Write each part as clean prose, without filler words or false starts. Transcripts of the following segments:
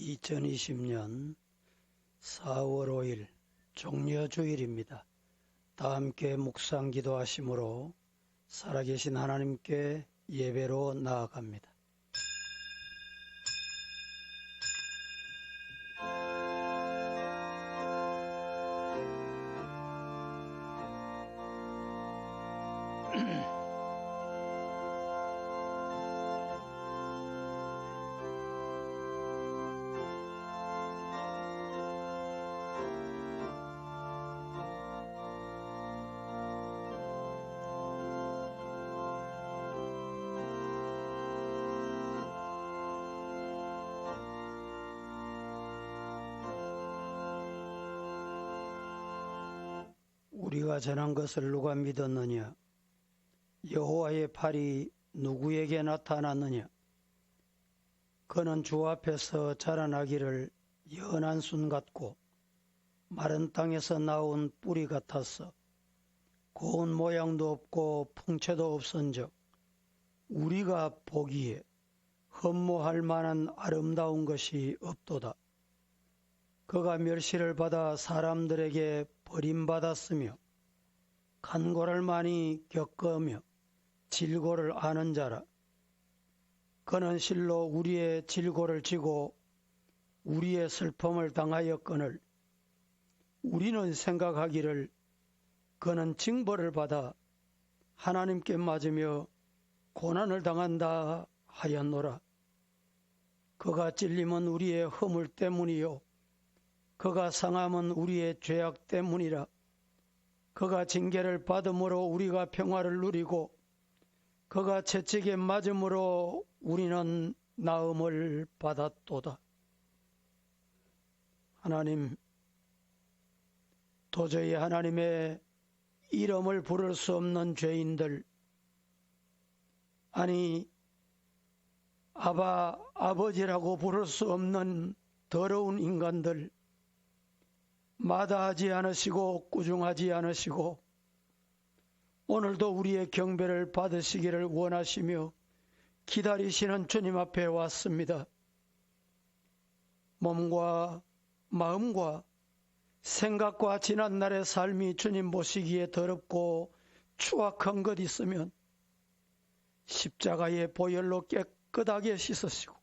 2020년 4월 5일 종려주일입니다. 다 함께 묵상 기도하심으로 살아계신 하나님께 예배로 나아갑니다. 우리가 전한 것을 누가 믿었느냐? 여호와의 팔이 누구에게 나타났느냐? 그는 주 앞에서 자라나기를 연한 순 같고 마른 땅에서 나온 뿌리 같았어. 고운 모양도 없고 풍채도 없은즉 우리가 보기에 흠모할 만한 아름다운 것이 없도다. 그가 멸시를 받아 사람들에게 버림받았으며 간고를 많이 겪으며 질고를 아는 자라. 그는 실로 우리의 질고를 지고 우리의 슬픔을 당하였거늘 우리는 생각하기를 그는 징벌을 받아 하나님께 맞으며 고난을 당한다 하였노라. 그가 찔림은 우리의 허물 때문이요 그가 상함은 우리의 죄악 때문이라. 그가 징계를 받음으로 우리가 평화를 누리고 그가 채찍에 맞음으로 우리는 나음을 받았도다. 하나님, 도저히 하나님의 이름을 부를 수 없는 죄인들, 아니 아버지라고 부를 수 없는 더러운 인간들, 마다하지 않으시고 꾸중하지 않으시고 오늘도 우리의 경배를 받으시기를 원하시며 기다리시는 주님 앞에 왔습니다. 몸과 마음과 생각과 지난날의 삶이 주님 보시기에 더럽고 추악한 것 있으면 십자가의 보혈로 깨끗하게 씻으시고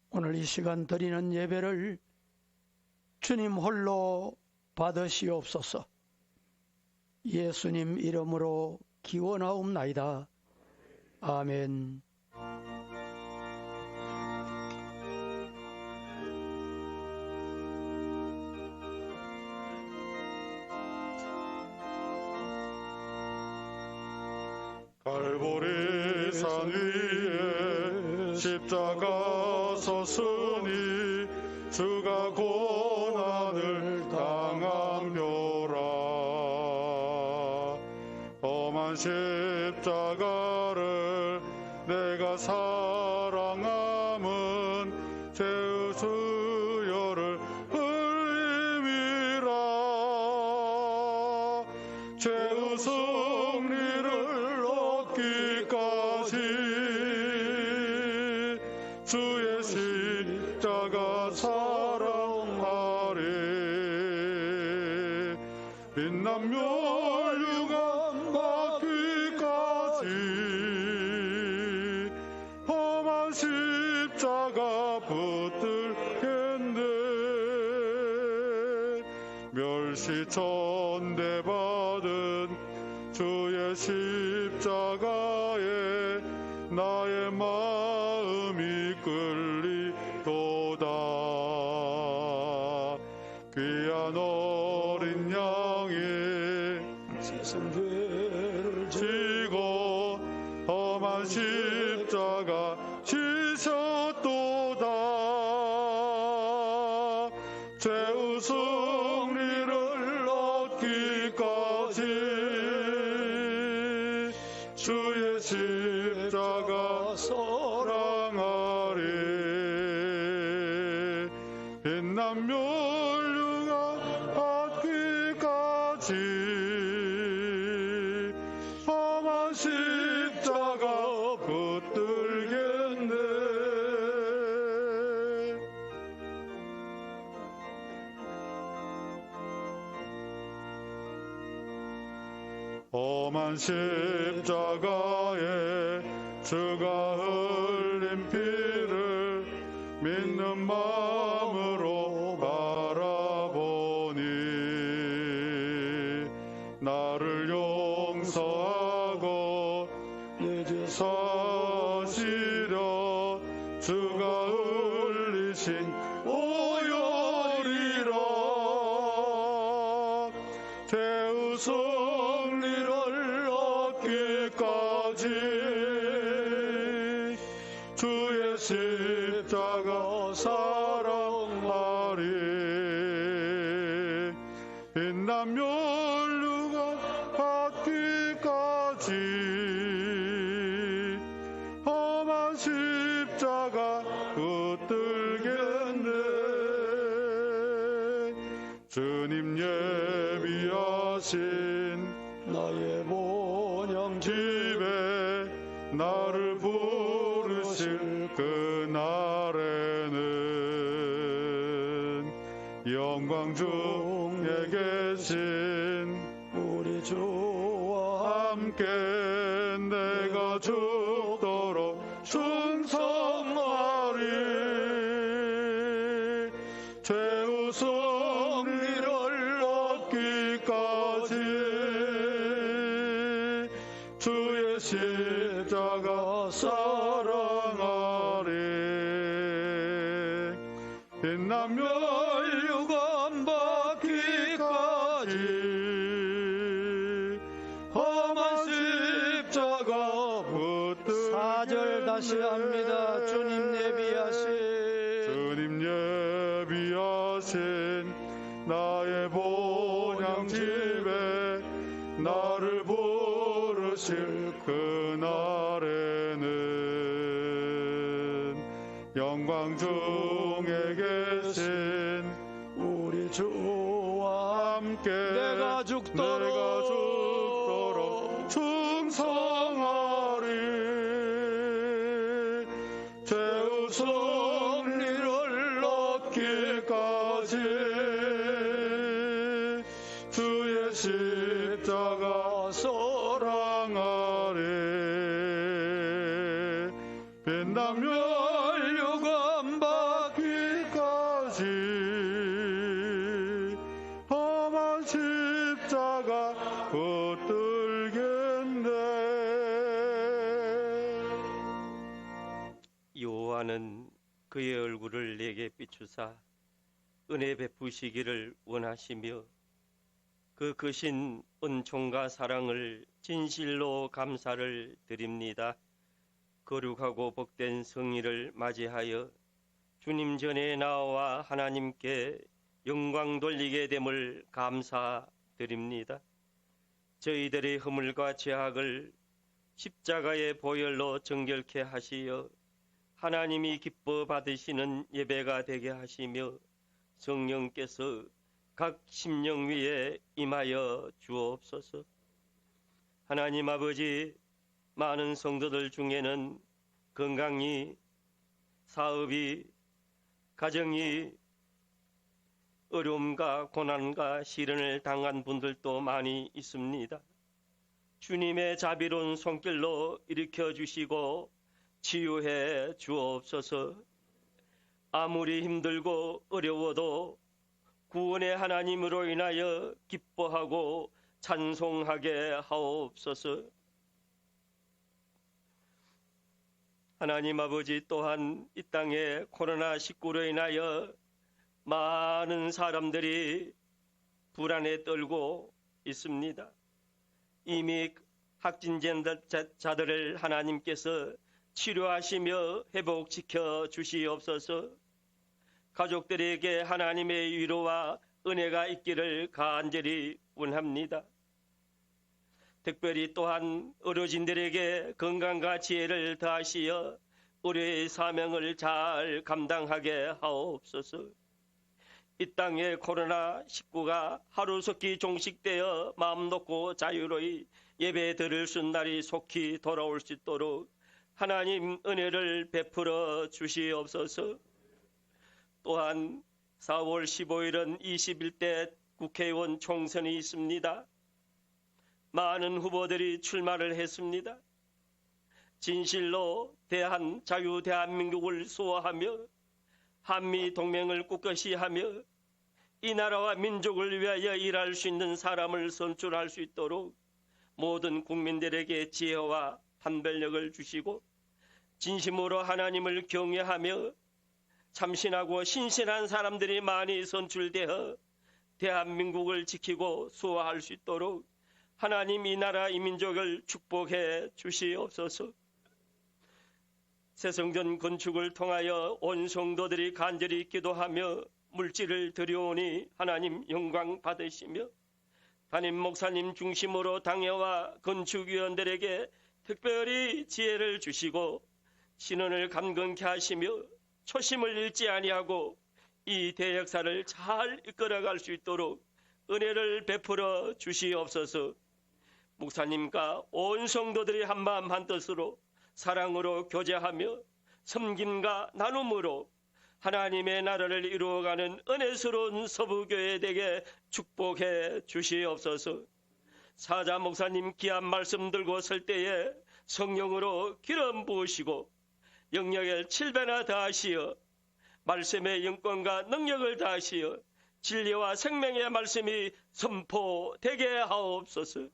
오늘 이 시간 드리는 예배를 주님 홀로 받으시옵소서. 예수님 이름으로 기원하옵나이다. 아멘. 갈보리 산 위에 십자가 섰으니 주가 고난을 당함료라. 험한 십자가를 내가 사랑함은 죄의 수요를 흘림이라. 죄의 승리를 얻기까지 주의 십자가 사랑하리. 빛나며 멸류관 받기까지 험한 십자가 붙들겠네. 멸시 천대받은 주의 십자가에 나의 마음이 끌리도다. 귀한 어린 양이 세상 죄를 지고 험한 십자가 지셨도다. 죄의 승리를 얻기까지 주의 십자가 사랑하리. 빛난 멸류관 받기까지 험한 십자가 붙들겠네. 험한 십자가에 주가 흘린 피를 믿는 마음으로 바라보니 나를 용서하고 내 죄 사시려 주가 흘리신 오열이라 대우 승리를 얻기까지 주의 십자가 사랑하리 빛난 면류관 받기까지 험한 십자가 붙들겠네 주님 예비하신 나의 본향 집에 나를 부르실 그날에는 영광 중에 계신 우리 주와 함께 내가 죽도록 충성하리 최후 승리를 얻기까지 주의 십자가 사랑하리 빛난 면류관 받기까지 험한 십자가 붙들겠네 4절 다시 합니다. 주님 예비하신 주님 예비하신 나의 본향 집에 나를 부르실 그날에는 영광 중에 계신 우리 주와 함께 내가 죽도록 충성하리 최후 승리를 얻기까지 주의 십자가 사랑하리 빛난 면류관 받기까지 험한 십자가 붙들겠네 여호와는 그의 얼굴을 내게 비추사 은혜 베푸시기를 원하시며 그 크신 은총과 사랑을 진실로 감사를 드립니다. 거룩하고 복된 성일을 맞이하여 주님 전에 나와 하나님께 영광 돌리게 됨을 감사드립니다. 저희들의 허물과 죄악을 십자가의 보혈로 정결케 하시어 하나님이 기뻐 받으시는 예배가 되게 하시며 성령께서 각 심령 위에 임하여 주옵소서. 하나님 아버지, 많은 성도들 중에는 건강이, 사업이, 가정이 어려움과 고난과 시련을 당한 분들도 많이 있습니다. 주님의 자비로운 손길로 일으켜 주시고 치유해 주옵소서. 아무리 힘들고 어려워도 구원의 하나님으로 인하여 기뻐하고 찬송하게 하옵소서. 하나님 아버지, 또한 이 땅에 코로나19로 인하여 많은 사람들이 불안에 떨고 있습니다. 이미 확진된 자들을 하나님께서 치료하시며 회복시켜 주시옵소서. 가족들에게 하나님의 위로와 은혜가 있기를 간절히 원합니다. 특별히 또한 어르신들에게 건강과 지혜를 더하시어 의료의 사명을 잘 감당하게 하옵소서. 이 땅에 코로나19가 하루속히 종식되어 마음 놓고 자유로이 예배 드릴 수 있는 날이 속히 돌아올 수 있도록 하나님 은혜를 베풀어 주시옵소서. 또한 4월 15일은 21대 국회의원 총선이 있습니다. 많은 후보들이 출마를 했습니다. 진실로 대한민국을 수호하며 한미 동맹을 꿋꿋이 하며 이 나라와 민족을 위하여 일할 수 있는 사람을 선출할 수 있도록 모든 국민들에게 지혜와 판별력을 주시고 진심으로 하나님을 경외하며 참신하고 신실한 사람들이 많이 선출되어 대한민국을 지키고 수호할 수 있도록 하나님 이 나라 이 민족을 축복해 주시옵소서. 새성전 건축을 통하여 온 성도들이 간절히 기도하며 물질을 드려오니 하나님 영광 받으시며 담임 목사님 중심으로 당회와 건축위원들에게 특별히 지혜를 주시고 신원을 감건케 하시며 초심을 잃지 아니하고 이 대역사를 잘 이끌어갈 수 있도록 은혜를 베풀어 주시옵소서. 목사님과 온 성도들이 한마음 한뜻으로 사랑으로 교제하며 섬김과 나눔으로 하나님의 나라를 이루어가는 은혜스러운 서부교회 되게 축복해 주시옵소서. 사자 목사님 귀한 말씀 들고 설 때에 성령으로 기름 부으시고 영역을 7배나 더하시어 말씀의 영권과 능력을 다하시어 진리와 생명의 말씀이 선포되게 하옵소서.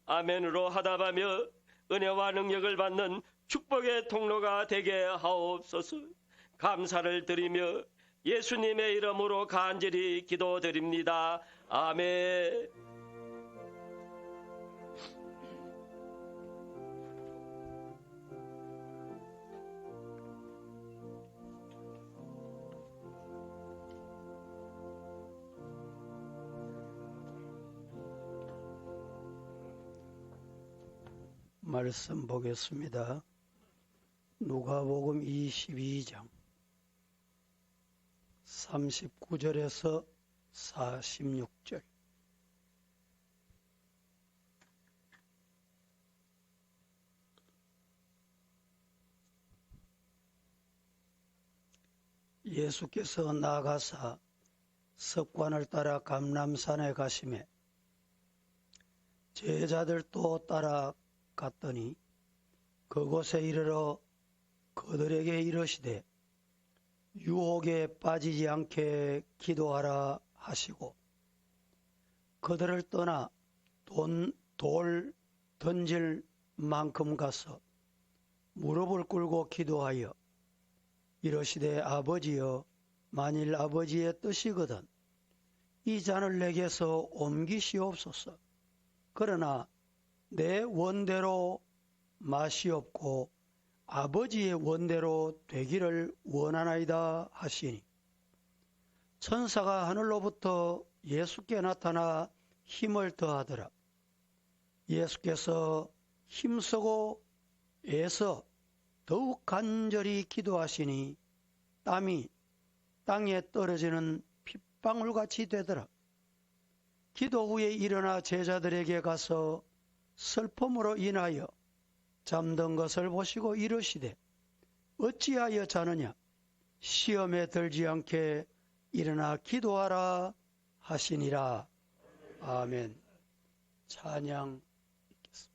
아멘으로 하답하며 은혜와 능력을 받는 축복의 통로가 되게 하옵소서. 감사를 드리며 예수님의 이름으로 간절히 기도드립니다. 아멘. 말씀 보겠습니다. 누가복음 22장 39절에서 46절. 예수께서 나가사 습관을 따라 감람산에 가시매 제자들도 따라갔더니 그곳에 이르러 그들에게 이르시되 유혹에 빠지지 않게 기도하라 하시고 그들을 떠나 돌 던질 만큼 가서 무릎을 꿇고 기도하여 이르시되 아버지여 만일 아버지의 뜻이거든 이 잔을 내게서 옮기시옵소서. 그러나 내 원대로 마시옵고 아버지의 원대로 되기를 원하나이다 하시니 천사가 하늘로부터 예수께 나타나 힘을 더하더라. 예수께서 힘쓰고 애써 더욱 간절히 기도하시니 땀이 땅에 떨어지는 핏방울같이 되더라. 기도 후에 일어나 제자들에게 가서 슬픔으로 인하여 잠든 것을 보시고 이르시되 어찌하여 자느냐 시험에 들지 않게 일어나 기도하라 하시니라. 아멘. 찬양 읽겠습니다.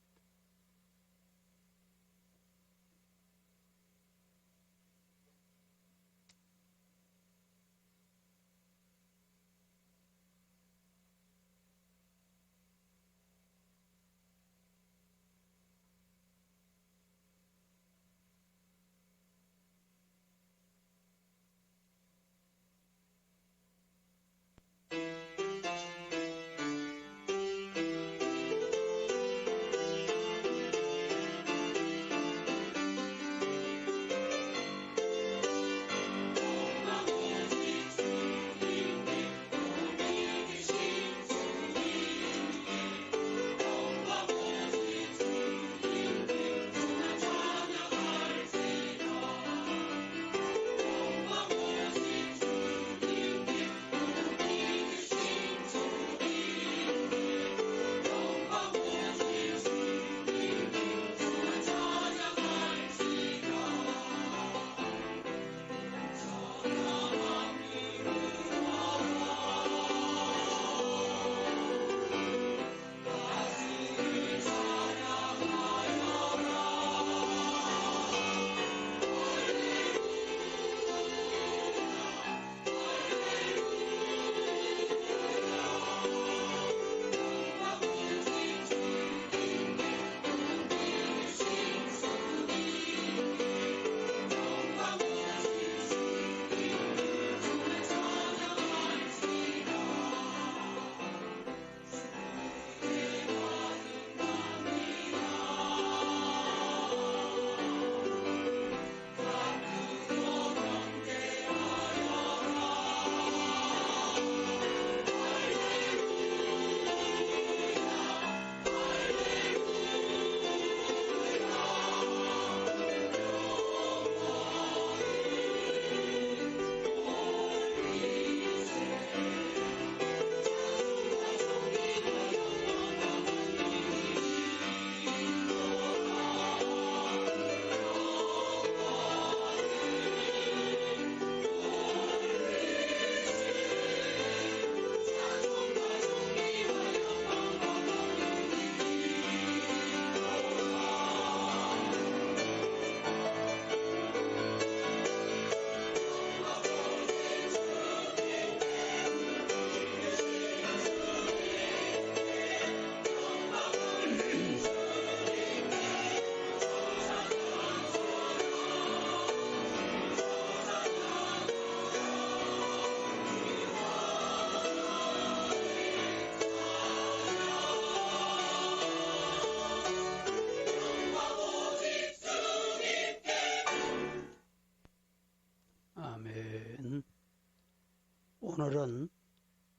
오늘은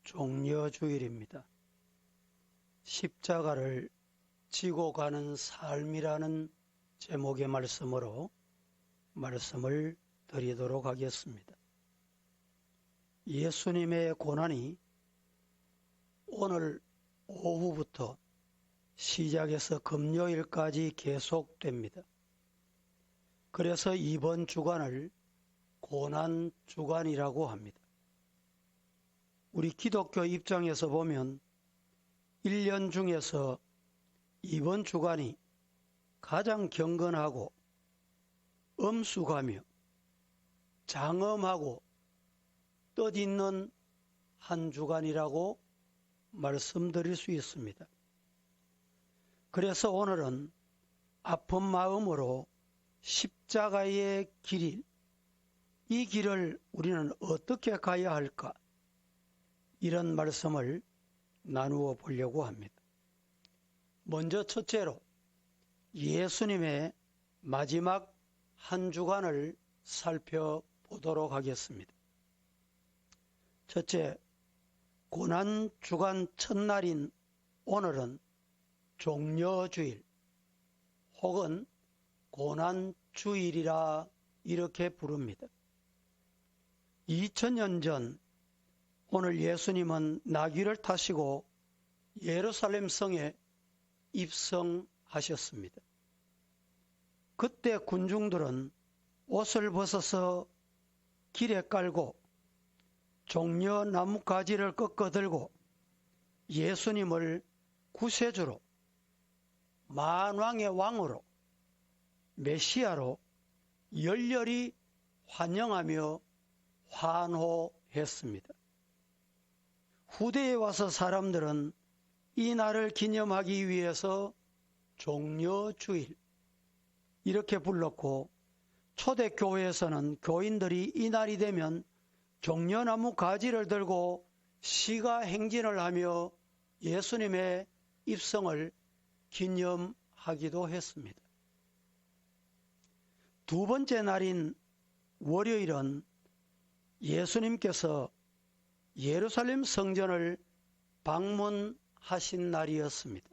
종려주일입니다. 십자가를 지고 가는 삶이라는 제목의 말씀으로 말씀을 드리도록 하겠습니다. 예수님의 고난이 오늘 오후부터 시작해서 금요일까지 계속됩니다. 그래서 이번 주간을 고난주간이라고 합니다. 우리 기독교 입장에서 보면 1년 중에서 이번 주간이 가장 경건하고 엄숙하며 장엄하고 뜻있는 한 주간이라고 말씀드릴 수 있습니다. 그래서 오늘은 아픈 마음으로 십자가의 길, 이 길을 우리는 어떻게 가야 할까? 이런 말씀을 나누어 보려고 합니다. 먼저 첫째로 예수님의 마지막 한 주간을 살펴보도록 하겠습니다. 첫째, 고난주간 첫날인 오늘은 종려주일 혹은 고난주일이라 이렇게 부릅니다. 2000년 전 오늘 예수님은 나귀를 타시고 예루살렘 성에 입성하셨습니다. 그때 군중들은 옷을 벗어서 길에 깔고 종려 나뭇가지를 꺾어 들고 예수님을 구세주로, 만왕의 왕으로, 메시아로 열렬히 환영하며 환호했습니다. 후대에 와서 사람들은 이 날을 기념하기 위해서 종려주일 이렇게 불렀고, 초대교회에서는 교인들이 이 날이 되면 종려나무 가지를 들고 시가 행진을 하며 예수님의 입성을 기념하기도 했습니다. 두 번째 날인 월요일은 예수님께서 예루살렘 성전을 방문하신 날이었습니다.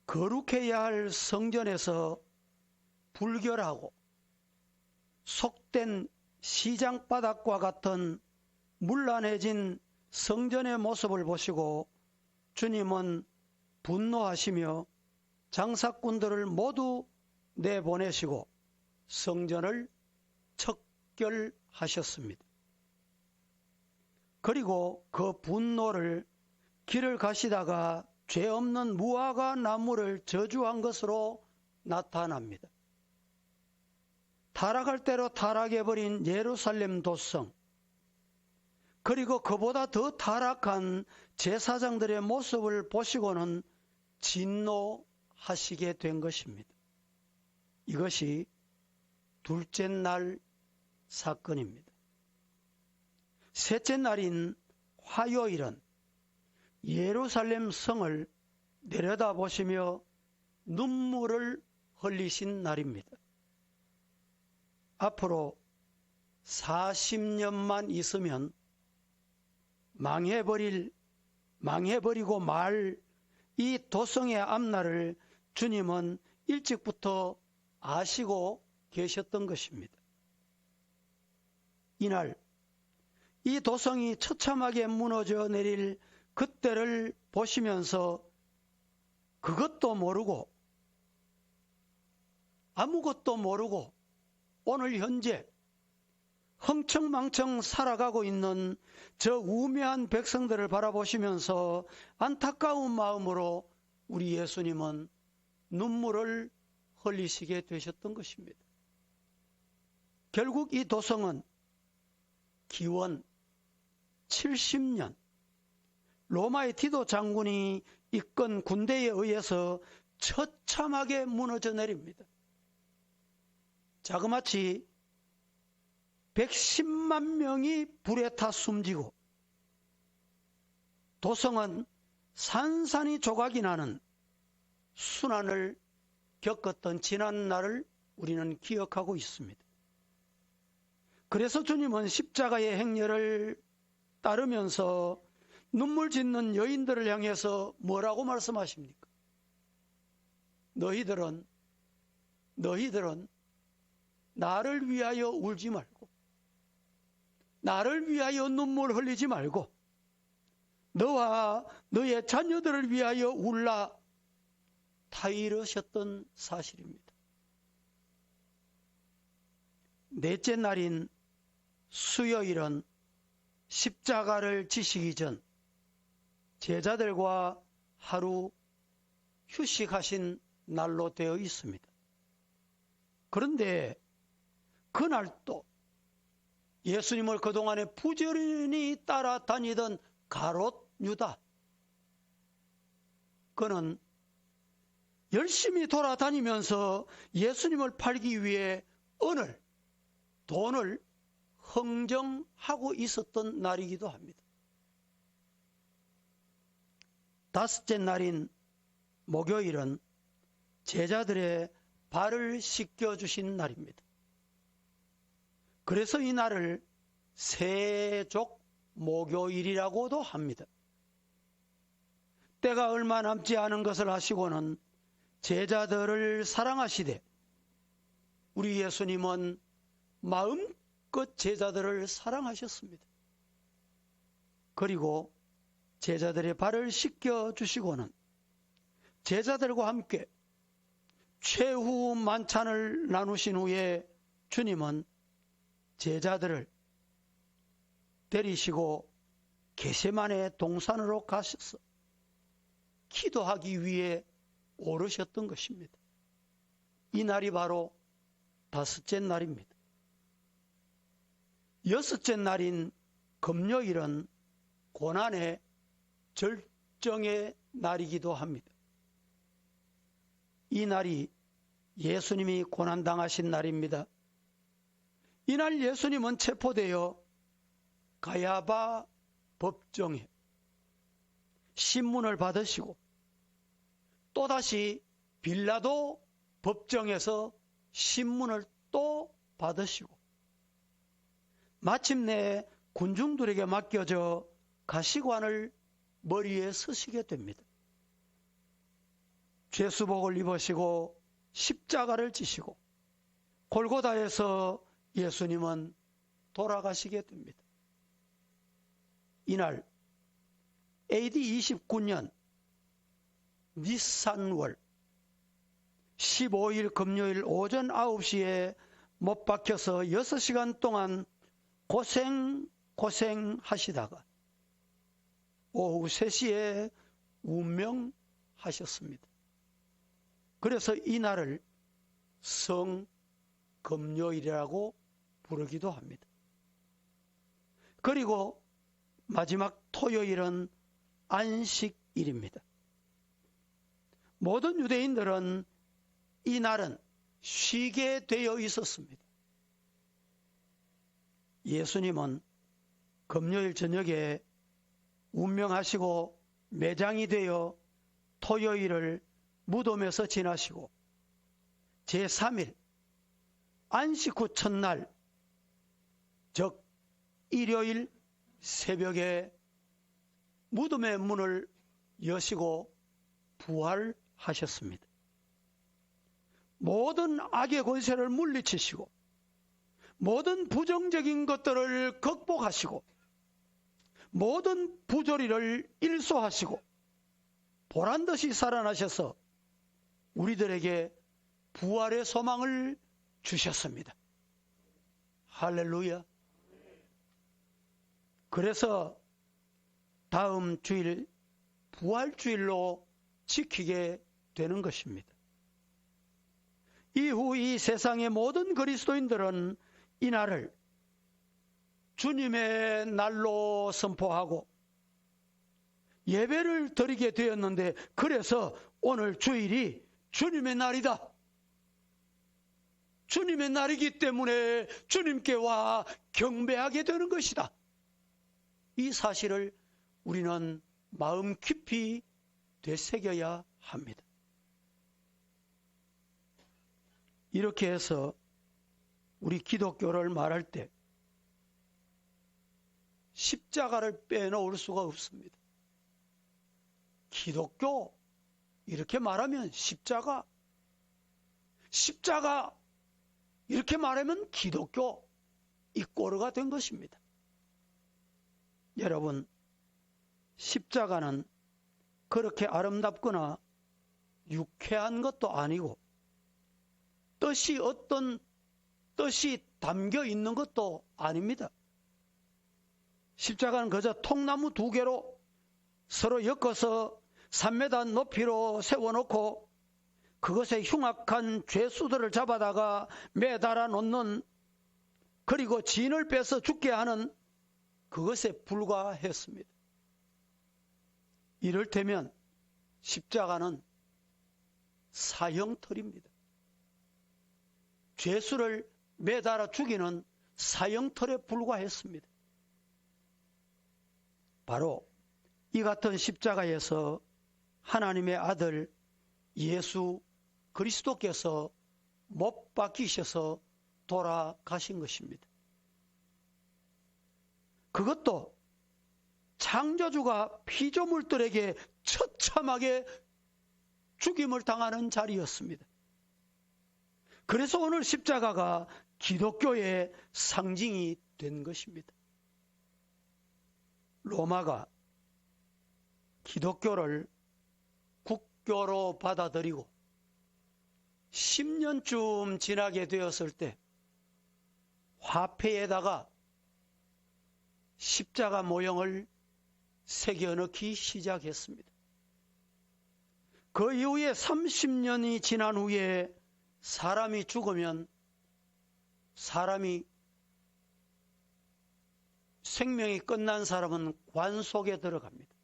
거룩해야 할 성전에서 불결하고 속된 시장바닥과 같은 문란해진 성전의 모습을 보시고 주님은 분노하시며 장사꾼들을 모두 내보내시고 성전을 척결하셨습니다. 그리고 그 분노를 길을 가시다가 죄 없는 무화과 나무를 저주한 것으로 나타납니다. 타락할 대로 타락해버린 예루살렘 도성, 그리고 그보다 더 타락한 제사장들의 모습을 보시고는 진노하시게 된 것입니다. 이것이 둘째 날 사건입니다. 셋째 날인 화요일은 예루살렘 성을 내려다보시며 눈물을 흘리신 날입니다. 앞으로 40년만 있으면 망해버리고 말 이 도성의 앞날을 주님은 일찍부터 아시고 계셨던 것입니다. 이날 이 도성이 처참하게 무너져 내릴 그때를 보시면서 그것도 모르고 아무것도 모르고 오늘 현재 흥청망청 살아가고 있는 저 우매한 백성들을 바라보시면서 안타까운 마음으로 우리 예수님은 눈물을 흘리시게 되셨던 것입니다. 결국 이 도성은 기원 70년 로마의 디도 장군이 이끈 군대에 의해서 처참하게 무너져 내립니다. 자그마치 110만 명이 불에 타 숨지고 도성은 산산이 조각이 나는 순환을 겪었던 지난 날을 우리는 기억하고 있습니다. 그래서 주님은 십자가의 행렬을 따르면서 눈물 짓는 여인들을 향해서 뭐라고 말씀하십니까? 너희들은 나를 위하여 울지 말고, 나를 위하여 눈물 흘리지 말고, 너와 너의 자녀들을 위하여 울라, 다 이르셨던 사실입니다. 넷째 날인 수요일은 십자가를 지시기 전 제자들과 하루 휴식하신 날로 되어 있습니다. 그런데 그날도 예수님을 그동안에 부지런히 따라다니던 가롯 유다, 그는 열심히 돌아다니면서 예수님을 팔기 위해 돈을 흥정하고 있었던 날이기도 합니다. 다섯째 날인 목요일은 제자들의 발을 씻겨주신 날입니다. 그래서 이 날을 세족 목요일이라고도 합니다. 때가 얼마 남지 않은 것을 아시고는 제자들을 사랑하시되 우리 예수님은 마음껏 제자들을 사랑하셨습니다. 그리고 제자들의 발을 씻겨주시고는 제자들과 함께 최후 만찬을 나누신 후에 주님은 제자들을 데리시고 겟세마네 동산으로 가셔서 기도하기 위해 오르셨던 것입니다. 이 날이 바로 다섯째 날입니다. 여섯째 날인 금요일은 고난의 절정의 날이기도 합니다. 이 날이 예수님이 고난당하신 날입니다. 이날 예수님은 체포되어 가야바 법정에 신문을 받으시고 또다시 빌라도 법정에서 신문을 또 받으시고 마침내 군중들에게 맡겨져 가시관을 머리에 쓰시게 됩니다. 죄수복을 입으시고 십자가를 지시고 골고다에서 예수님은 돌아가시게 됩니다. 이날 AD 29년 니산월 15일 금요일 오전 9시에 못 박혀서 6시간 동안 고생하시다가 오후 3시에 운명하셨습니다. 그래서 이 날을 성금요일이라고 부르기도 합니다. 그리고 마지막 토요일은 안식일입니다. 모든 유대인들은 이 날은 쉬게 되어 있었습니다. 예수님은 금요일 저녁에 운명하시고 매장이 되어 토요일을 무덤에서 지나시고 제3일 안식 후 첫날 즉 일요일 새벽에 무덤의 문을 여시고 부활하셨습니다. 모든 악의 권세를 물리치시고 모든 부정적인 것들을 극복하시고 모든 부조리를 일소하시고 보란듯이 살아나셔서 우리들에게 부활의 소망을 주셨습니다. 할렐루야. 그래서 다음 주일 부활주일로 지키게 되는 것입니다. 이후 이 세상의 모든 그리스도인들은 이 날을 주님의 날로 선포하고 예배를 드리게 되었는데, 그래서 오늘 주일이 주님의 날이다. 주님의 날이기 때문에 주님께 와 경배하게 되는 것이다. 이 사실을 우리는 마음 깊이 되새겨야 합니다. 이렇게 해서 우리 기독교를 말할 때 십자가를 빼놓을 수가 없습니다. 기독교 이렇게 말하면 십자가 이렇게 말하면 기독교, 이 꼴가 된 것입니다. 여러분, 십자가는 그렇게 아름답거나 유쾌한 것도 아니고 어떤 뜻이 담겨 있는 것도 아닙니다. 십자가는 그저 통나무 2개로 서로 엮어서 3m 높이로 세워놓고 그것에 흉악한 죄수들을 잡아다가 매달아 놓는, 그리고 진을 빼서 죽게 하는 그것에 불과했습니다. 이를테면 십자가는 사형털입니다. 죄수를 매달아 죽이는 사형털에 불과했습니다. 바로 이 같은 십자가에서 하나님의 아들 예수 그리스도께서 못 박히셔서 돌아가신 것입니다. 그것도 창조주가 피조물들에게 처참하게 죽임을 당하는 자리였습니다. 그래서 오늘 십자가가 기독교의 상징이 된 것입니다. 로마가 기독교를 국교로 받아들이고 10년쯤 지나게 되었을 때 화폐에다가 십자가 모형을 새겨넣기 시작했습니다. 그 이후에 30년이 지난 후에 사람이 죽으면 생명이 끝난 사람은 관 속에 들어갑니다.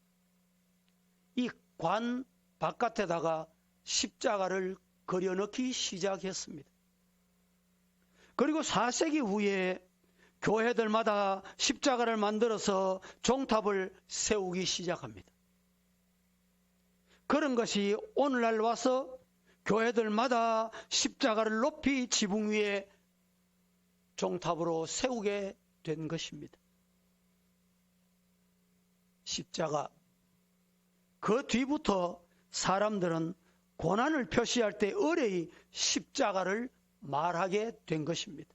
이 관 바깥에다가 십자가를 그려넣기 시작했습니다. 그리고 4세기 후에 교회들마다 십자가를 만들어서 종탑을 세우기 시작합니다. 그런 것이 오늘날 와서 교회들마다 십자가를 높이 지붕 위에 종탑으로 세우게 된 것입니다. 십자가, 그 뒤부터 사람들은 고난을 표시할 때 의뢰의 십자가를 말하게 된 것입니다.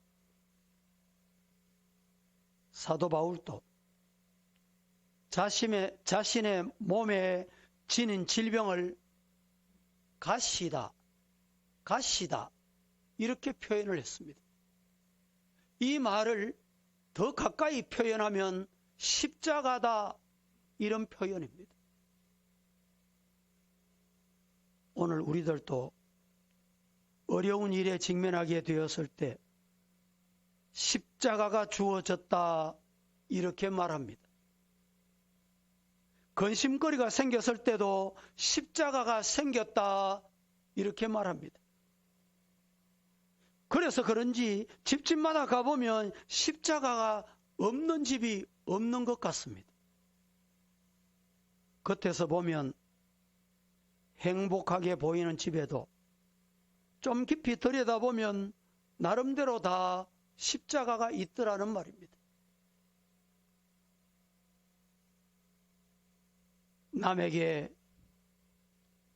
사도 바울도 자신의 몸에 지닌 질병을 가시다 이렇게 표현을 했습니다. 이 말을 더 가까이 표현하면 십자가다, 이런 표현입니다. 오늘 우리들도 어려운 일에 직면하게 되었을 때 십자가가 주어졌다, 이렇게 말합니다. 근심거리가 생겼을 때도 십자가가 생겼다, 이렇게 말합니다. 그래서 그런지 집집마다 가보면 십자가가 없는 집이 없는 것 같습니다. 겉에서 보면 행복하게 보이는 집에도 좀 깊이 들여다보면 나름대로 다 십자가가 있더라는 말입니다. 남에게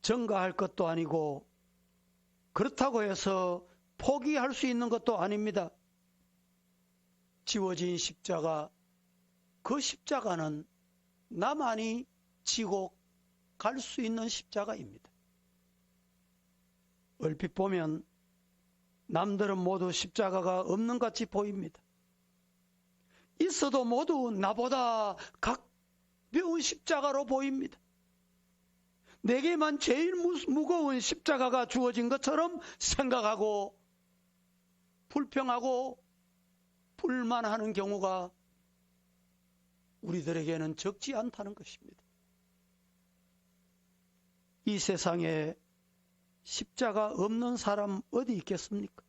전가할 것도 아니고 그렇다고 해서 포기할 수 있는 것도 아닙니다. 지워진 십자가, 그 십자가는 나만이 지고 갈 수 있는 십자가입니다. 얼핏 보면 남들은 모두 십자가가 없는 같이 보입니다. 있어도 모두 나보다 가벼운 십자가로 보입니다. 내게만 제일 무거운 십자가가 주어진 것처럼 생각하고 불평하고 불만하는 경우가 우리들에게는 적지 않다는 것입니다. 이 세상에 십자가 없는 사람 어디 있겠습니까?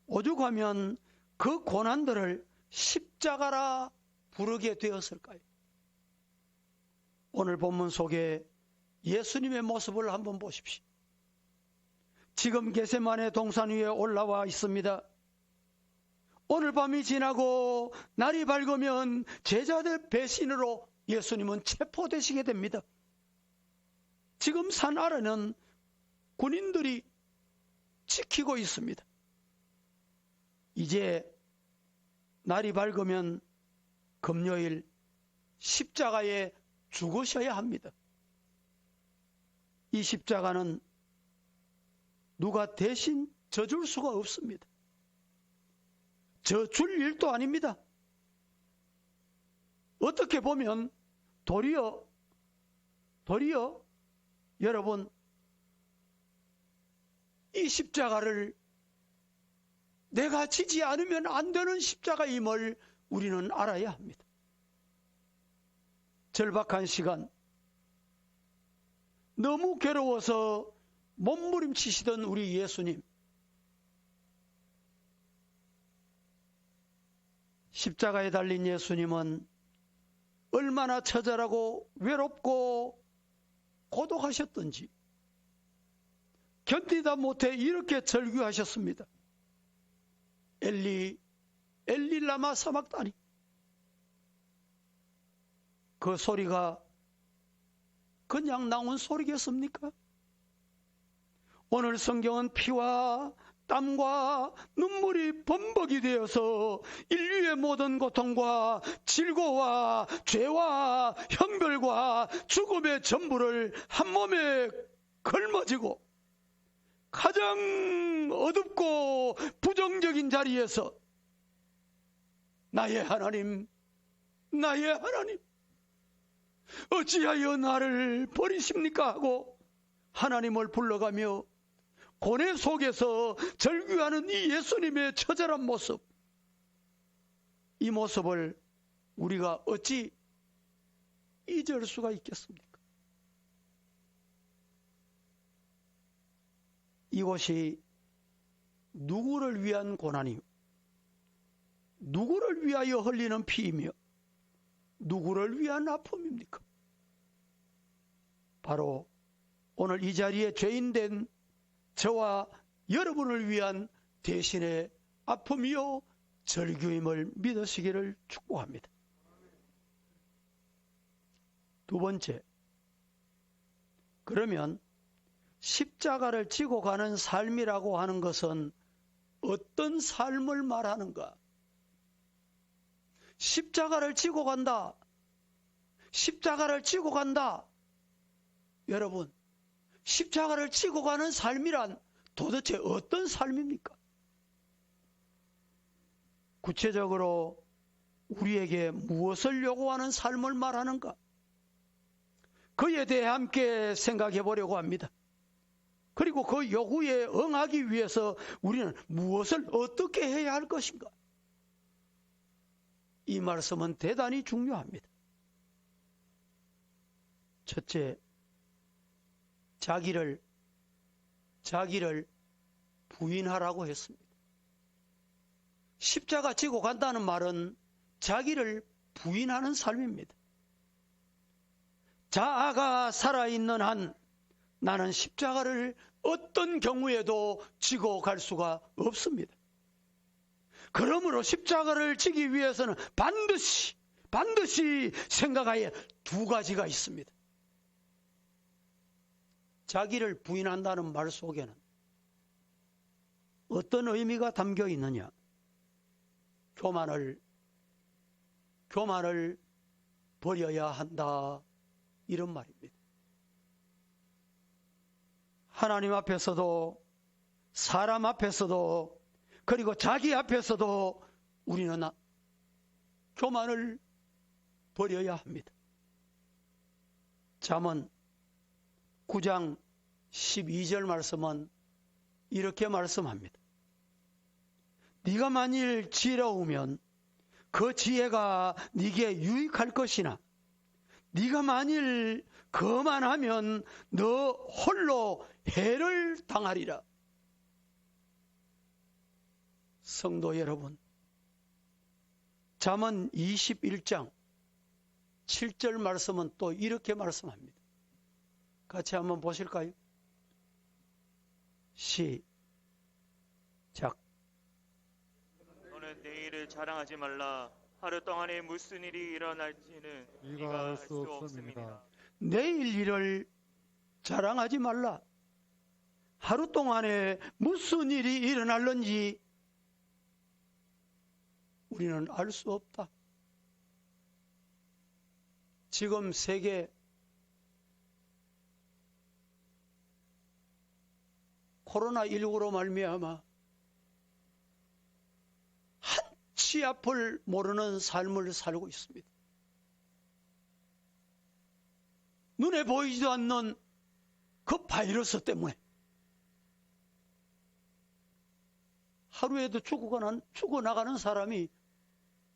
오죽하면 그 고난들을 십자가라 부르게 되었을까요? 오늘 본문 속에 예수님의 모습을 한번 보십시오. 지금 겟세마네 동산 위에 올라와 있습니다. 오늘 밤이 지나고 날이 밝으면 제자들 배신으로 예수님은 체포되시게 됩니다. 지금 산 아래는 군인들이 지키고 있습니다. 이제 날이 밝으면 금요일 십자가에 죽으셔야 합니다. 이 십자가는 누가 대신 져줄 수가 없습니다. 져줄 일도 아닙니다. 어떻게 보면 도리어 여러분, 이 십자가를 내가 지지 않으면 안 되는 십자가임을 우리는 알아야 합니다. 절박한 시간, 너무 괴로워서 몸부림치시던 우리 예수님, 십자가에 달린 예수님은 얼마나 처절하고 외롭고 고독하셨던지 견디다 못해 이렇게 절규하셨습니다. 엘리 엘리 라마 사막다니. 그 소리가 그냥 나온 소리겠습니까? 오늘 성경은 피와 땀과 눈물이 범벅이 되어서 인류의 모든 고통과 질고와 죄와 형벌과 죽음의 전부를 한 몸에 걸머지고 가장 어둡고 부정적인 자리에서 나의 하나님, 나의 하나님, 어찌하여 나를 버리십니까? 하고 하나님을 불러가며 고뇌 속에서 절규하는 이 예수님의 처절한 모습, 이 모습을 우리가 어찌 잊을 수가 있겠습니까? 이것이 누구를 위한 고난이요, 누구를 위하여 흘리는 피이며 누구를 위한 아픔입니까? 바로 오늘 이 자리에 죄인된 저와 여러분을 위한 대신의 아픔이요 절규임을 믿으시기를 축복합니다. 두 번째, 그러면 십자가를 지고 가는 삶이라고 하는 것은 어떤 삶을 말하는가? 십자가를 지고 간다. 십자가를 지고 간다. 여러분, 십자가를 지고 가는 삶이란 도대체 어떤 삶입니까? 구체적으로 우리에게 무엇을 요구하는 삶을 말하는가? 그에 대해 함께 생각해 보려고 합니다. 그리고 그 요구에 응하기 위해서 우리는 무엇을 어떻게 해야 할 것인가? 이 말씀은 대단히 중요합니다. 첫째, 자기를 부인하라고 했습니다. 십자가 지고 간다는 말은 자기를 부인하는 삶입니다. 자아가 살아있는 한 나는 십자가를 어떤 경우에도 지고 갈 수가 없습니다. 그러므로 십자가를 지기 위해서는 반드시 생각하여 두 가지가 있습니다. 자기를 부인한다는 말 속에는 어떤 의미가 담겨 있느냐? 교만을 버려야 한다, 이런 말입니다. 하나님 앞에서도 사람 앞에서도 그리고 자기 앞에서도 우리는 교만을 버려야 합니다. 잠언 9장 12절 말씀은 이렇게 말씀합니다. 네가 만일 지혜로우면 그 지혜가 네게 유익할 것이나 네가 만일 거만하면 너 홀로 해를 당하리라. 성도 여러분, 잠언 21장 7절 말씀은 또 이렇게 말씀합니다. 같이 한번 보실까요? 시작. 너는 내 자랑하지 말라. 하루 동안에 무슨 일이 일어날지는 네가 알 수 없습니다. 내일 일을 자랑하지 말라. 하루 동안에 무슨 일이 일어날는지 우리는 알 수 없다. 지금 세계 코로나19로 말미암아 한치 앞을 모르는 삶을 살고 있습니다. 눈에 보이지도 않는 그 바이러스 때문에 하루에도 죽어나가는 사람이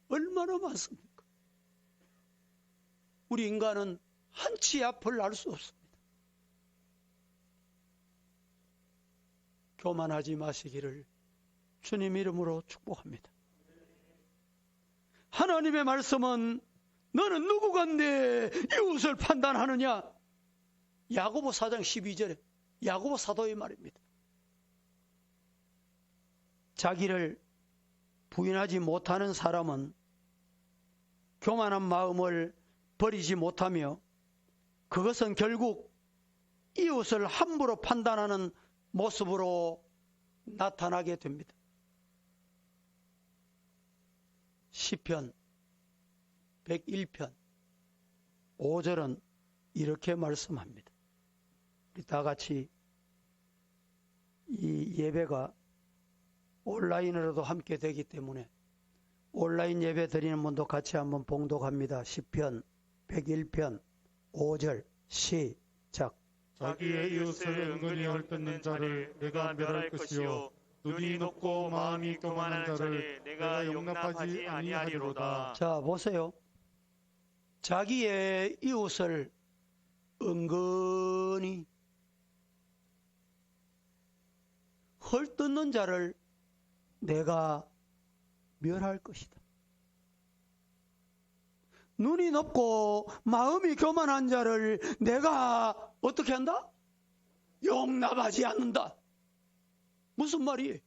얼마나 많습니까? 우리 인간은 한치 앞을 알 수 없습니다. 교만하지 마시기를 주님 이름으로 축복합니다. 하나님의 말씀은 너는 누구가 내 이웃을 판단하느냐? 야고보 4장 12절에 야고보 사도의 말입니다. 자기를 부인하지 못하는 사람은 교만한 마음을 버리지 못하며 그것은 결국 이웃을 함부로 판단하는 모습으로 나타나게 됩니다. 시편 101편 5절은 이렇게 말씀합니다. 우리 다 같이 이 예배가 온라인으로도 함께 되기 때문에 온라인 예배 드리는 분도 같이 한번 봉독합니다. 시편 101편 5절 시작. 자기의 이웃을 은근히 헐뜯는 자를 내가 멸할 것이요 눈이 높고 마음이 교만한 자를 내가 용납하지 아니하리로다. 자, 보세요. 자기의 이웃을 은근히 헐뜯는 자를 내가 멸할 것이다. 눈이 높고 마음이 교만한 자를 내가 어떻게 한다? 용납하지 않는다. 무슨 말이에요?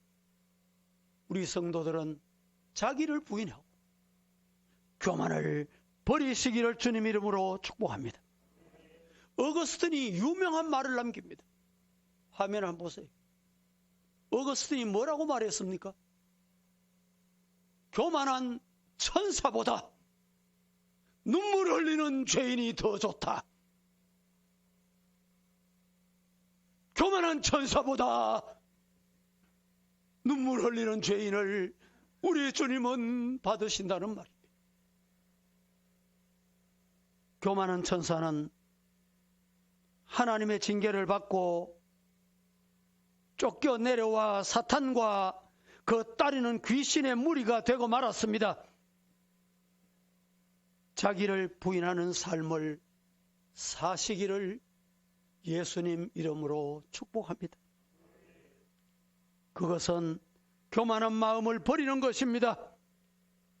우리 성도들은 자기를 부인하고 교만을 버리시기를 주님 이름으로 축복합니다. 어거스틴이 유명한 말을 남깁니다. 화면 한번 보세요. 어거스틴이 뭐라고 말했습니까? 교만한 천사보다 눈물 흘리는 죄인이 더 좋다. 교만한 천사보다 눈물 흘리는 죄인을 우리 주님은 받으신다는 말이에요. 교만한 천사는 하나님의 징계를 받고 쫓겨 내려와 사탄과 그 따르는 귀신의 무리가 되고 말았습니다. 자기를 부인하는 삶을 사시기를 예수님 이름으로 축복합니다. 그것은 교만한 마음을 버리는 것입니다.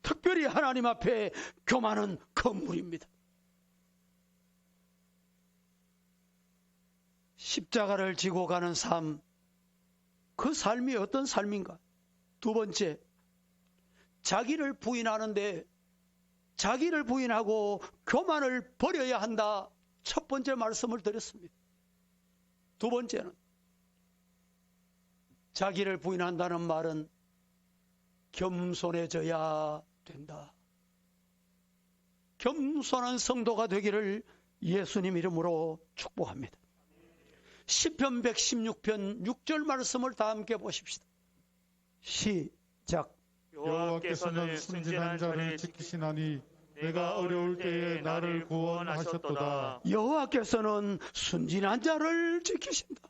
특별히 하나님 앞에 교만은 건물입니다. 십자가를 지고 가는 삶, 그 삶이 어떤 삶인가? 두 번째, 자기를 부인하는데 자기를 부인하고 교만을 버려야 한다. 첫 번째 말씀을 드렸습니다. 두 번째는 자기를 부인한다는 말은 겸손해져야 된다. 겸손한 성도가 되기를 예수님 이름으로 축복합니다. 시편 116편 6절 말씀을 다 함께 보십시다. 시작. 여호와께서는 순진한 자를 지키시나니 내가 어려울 때에 나를 구원하셨도다. 여호와께서는 순진한 자를 지키신다.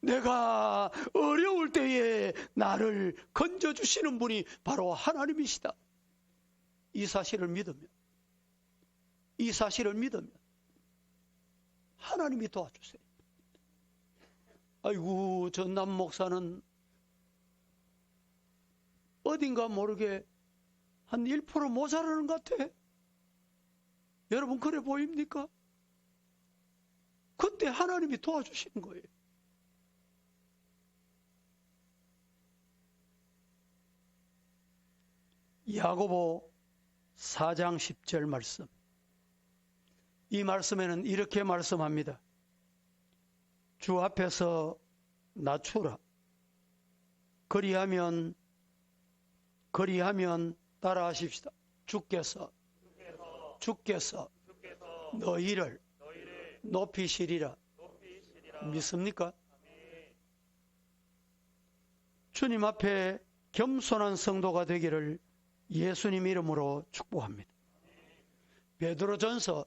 내가 어려울 때에 나를 건져주시는 분이 바로 하나님이시다. 이 사실을 믿으면 하나님이 도와주세요. 아이고, 저 남 목사는 어딘가 모르게 한 1% 모자라는 것 같아. 여러분 그래 보입니까? 그때 하나님이 도와주시는 거예요. 야고보 4장 10절 말씀. 이 말씀에는 이렇게 말씀합니다. 주 앞에서 낮추라. 그리하면 따라하십시다. 주께서 너희를 높이시리라. 믿습니까? 주님 앞에 겸손한 성도가 되기를 예수님 이름으로 축복합니다. 베드로전서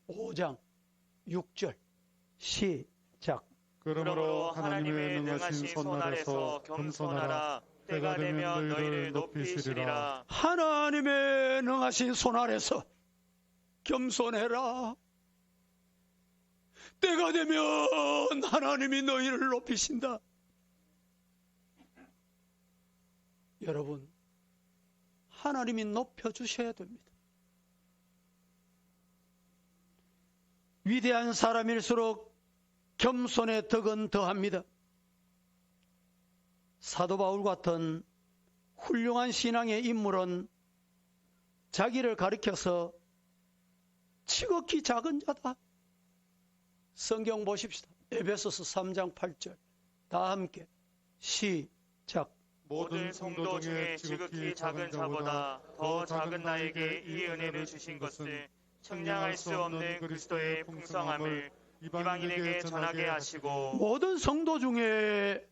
5장 6절 시작. 그러므로 하나님의 능하신 손 아래서 겸손하라. 때가 되면 너희를 높이시리라. 하나님의 능하신 손 아래서 겸손해라. 때가 되면 하나님이 너희를 높이신다. 여러분, 하나님이 높여주셔야 됩니다. 위대한 사람일수록 겸손의 덕은 더합니다. 사도 바울 같은 훌륭한 신앙의 인물은 자기를 가리켜서 지극히 작은 자다. 성경 보십시다. 에베소서 3장 8절. 다 함께 시작. 모든 성도 중에 지극히 작은 자보다 더 작은 나에게 이 은혜를 주신 것은 측량할 수 없는 그리스도의 풍성함을 이방인에게 전하게 하시고 모든 성도 중에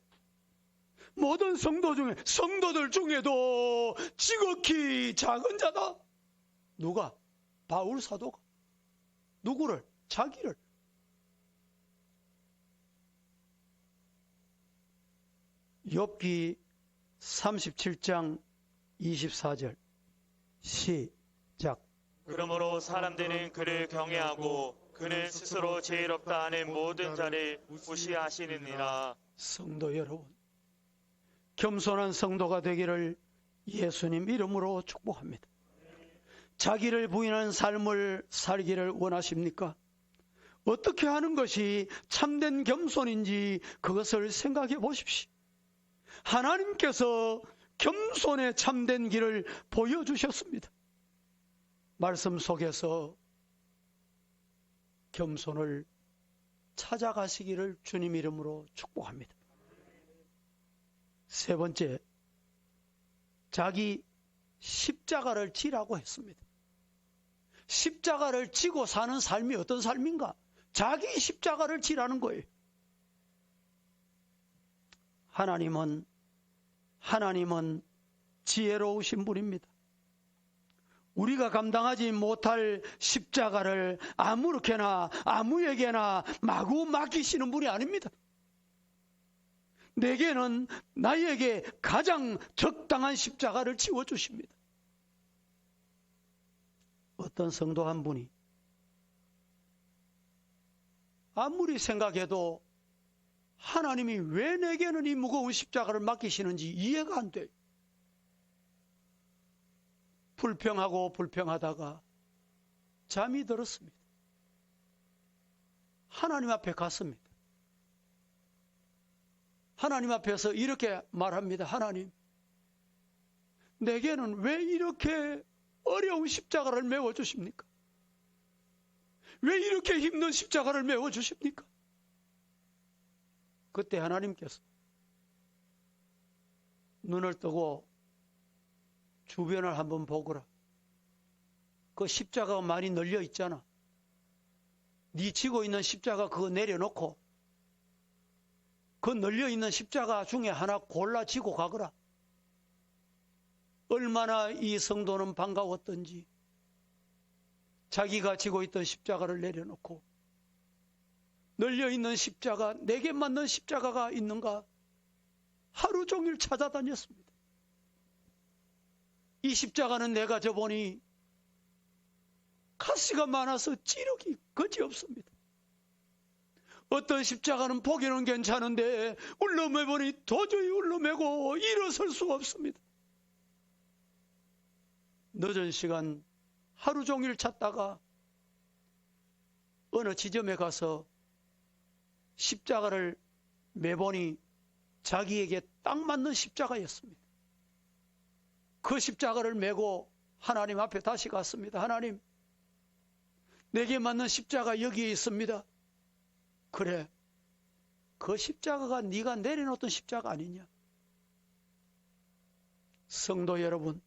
성도들 중에도 지극히 작은 자다. 누가? 바울 사도가. 누구를? 자기를. 욥기 37장 24절 시작. 그러므로 사람들은 그를 경외하고 그는 스스로 지혜롭다 하는 모든 자를 무시하시느니라. 성도 여러분, 겸손한 성도가 되기를 예수님 이름으로 축복합니다. 자기를 부인하는 삶을 살기를 원하십니까? 어떻게 하는 것이 참된 겸손인지 그것을 생각해 보십시오. 하나님께서 겸손에 참된 길을 보여주셨습니다. 말씀 속에서 겸손을 찾아가시기를 주님 이름으로 축복합니다. 세 번째, 자기 십자가를 지라고 했습니다. 십자가를 지고 사는 삶이 어떤 삶인가? 자기 십자가를 지라는 거예요. 하나님은 지혜로우신 분입니다. 우리가 감당하지 못할 십자가를 아무렇게나 아무에게나 마구 맡기시는 분이 아닙니다. 내게는 나에게 가장 적당한 십자가를 지워주십니다. 어떤 성도 한 분이 아무리 생각해도 하나님이 왜 내게는 이 무거운 십자가를 맡기시는지 이해가 안 돼요. 불평하다가 잠이 들었습니다. 하나님 앞에 갔습니다. 하나님 앞에서 이렇게 말합니다. 하나님, 내게는 왜 이렇게 어려운 십자가를 메워주십니까? 왜 이렇게 힘든 십자가를 메워주십니까? 그때 하나님께서 눈을 뜨고 주변을 한번 보거라. 그 십자가가 많이 널려 있잖아. 네 지고 있는 십자가 그거 내려놓고 그 널려 있는 십자가 중에 하나 골라 지고 가거라. 얼마나 이 성도는 반가웠던지 자기가 지고 있던 십자가를 내려놓고 널려 있는 십자가, 내게 맞는 십자가가 있는가 하루 종일 찾아다녔습니다. 이 십자가는 내가 져보니 가시가 많아서 찌르기 그지없습니다. 어떤 십자가는 보기는 괜찮은데 울러매보니 도저히 울러매고 일어설 수가 없습니다. 늦은 시간 하루 종일 찾다가 어느 지점에 가서 십자가를 매보니 자기에게 딱 맞는 십자가였습니다. 그 십자가를 메고 하나님 앞에 다시 갔습니다. 하나님, 내게 맞는 십자가 여기에 있습니다. 그래, 그 십자가가 네가 내려놓던 십자가 아니냐? 성도 여러분,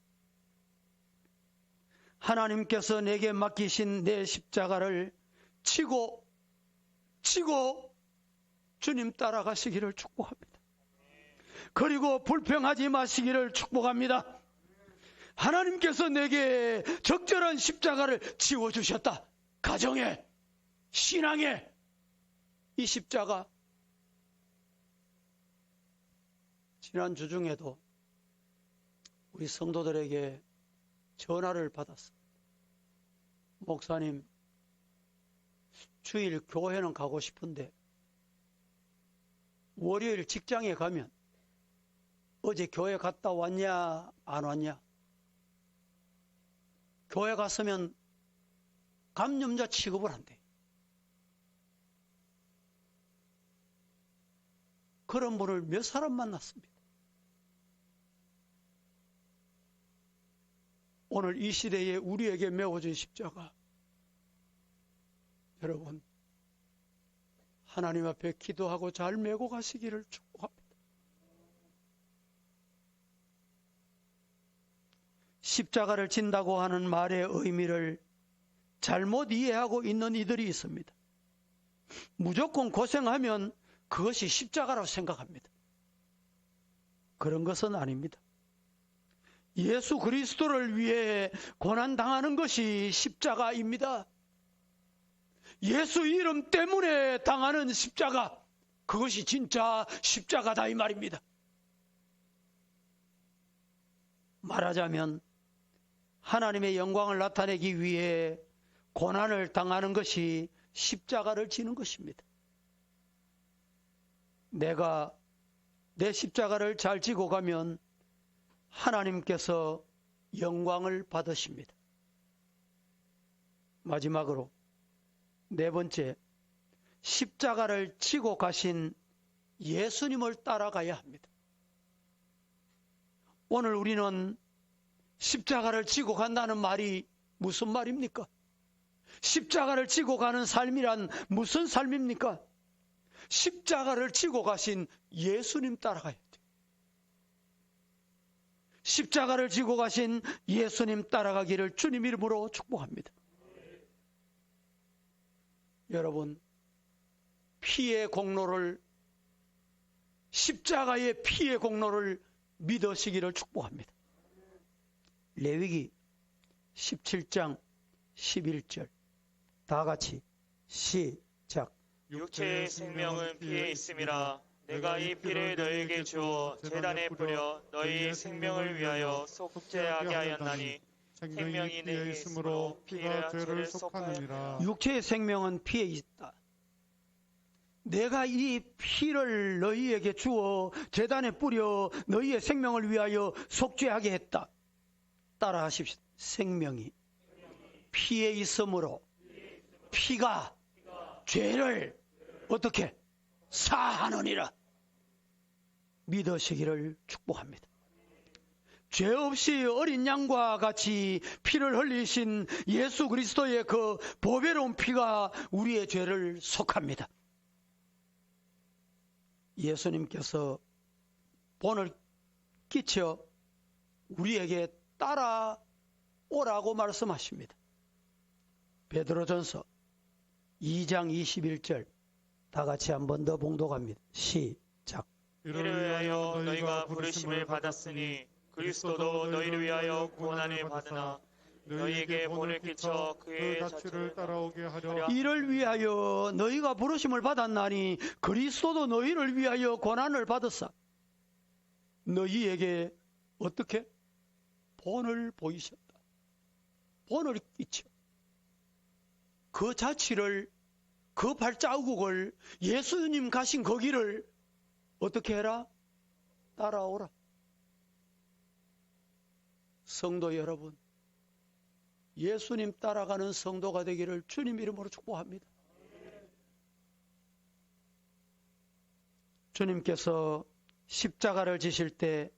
하나님께서 내게 맡기신 내 십자가를 치고 주님 따라가시기를 축복합니다. 그리고 불평하지 마시기를 축복합니다. 하나님께서 내게 적절한 십자가를 지워주셨다. 가정에, 신앙에 이 십자가. 지난 주중에도 우리 성도들에게 전화를 받았습니다. 목사님, 주일 교회는 가고 싶은데 월요일 직장에 가면 어제 교회 갔다 왔냐 안 왔냐? 교회 갔으면 감염자 취급을 한대. 그런 분을 몇 사람 만났습니다. 오늘 이 시대에 우리에게 메워진 십자가, 여러분 하나님 앞에 기도하고 잘 메고 가시기를 축복합니다. 십자가를 진다고 하는 말의 의미를 잘못 이해하고 있는 이들이 있습니다. 무조건 고생하면 그것이 십자가라고 생각합니다. 그런 것은 아닙니다. 예수 그리스도를 위해 고난당하는 것이 십자가입니다. 예수 이름 때문에 당하는 십자가, 그것이 진짜 십자가다 이 말입니다. 말하자면 하나님의 영광을 나타내기 위해 고난을 당하는 것이 십자가를 지는 것입니다. 내가 내 십자가를 잘 지고 가면 하나님께서 영광을 받으십니다. 마지막으로 네 번째, 십자가를 지고 가신 예수님을 따라가야 합니다. 오늘 우리는 십자가를 지고 간다는 말이 무슨 말입니까? 십자가를 지고 가는 삶이란 무슨 삶입니까? 십자가를 지고 가신 예수님 따라가야 돼요. 십자가를 지고 가신 예수님 따라가기를 주님 이름으로 축복합니다. 여러분, 피의 공로를, 십자가의 피의 공로를 믿으시기를 축복합니다. 레위기 17장 11절 다 같이 시작. 육체의 생명은 피에 있음이라. 내가 이 피를 너희에게 주어 제단에 뿌려 너희의 생명을 위하여 속죄하게 하였나니 생명이 내게 있으므로 피가 죄를 속하느니라. 육체의 생명은 피에 있다. 내가 이 피를 너희에게 주어 제단에 뿌려 너희의 생명을 위하여 속죄하게 했다. 따라 하십시오. 생명이 피에 있으므로 피가 죄를 어떻게 사하느니라. 믿으시기를 축복합니다. 죄 없이 어린 양과 같이 피를 흘리신 예수 그리스도의 그 보배로운 피가 우리의 죄를 속합니다. 예수님께서 본을 끼쳐 우리에게 따라오라고 말씀하십니다. 베드로전서 2장 21절 다 같이 한 번 더 봉독합니다. 시작. 이를 위하여 너희가 부르심을 받았으니 그리스도도 너희를 위하여 고난을 받으나 너희에게 본을 끼쳐 그의 자취를 따라오게 하려. 이를 위하여 너희가 부르심을 받았나니 그리스도도 너희를 위하여 고난을 받았사. 너희에게 어떻게? 본을 보이셨다. 본을 끼쳐. 그 자취를, 그 발자국을, 예수님 가신 거기를 어떻게 해라? 따라오라. 성도 여러분, 예수님 따라가는 성도가 되기를 주님 이름으로 축복합니다. 주님께서 십자가를 지실 때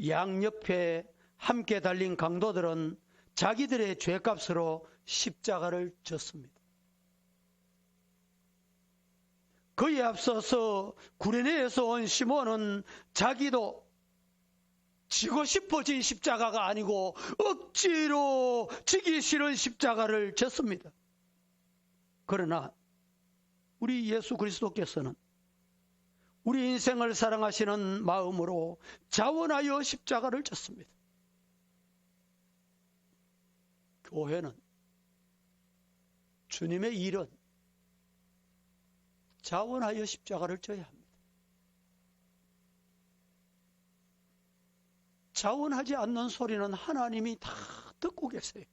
양옆에 함께 달린 강도들은 자기들의 죄값으로 십자가를 졌습니다. 그에 앞서서 구레네에서 온 시몬은 자기도 지고 싶어진 십자가가 아니고 억지로 지기 싫은 십자가를 졌습니다. 그러나 우리 예수 그리스도께서는 우리 인생을 사랑하시는 마음으로 자원하여 십자가를 졌습니다. 교회는, 주님의 일은 자원하여 십자가를 져야 합니다. 자원하지 않는 소리는 하나님이 다 듣고 계세요.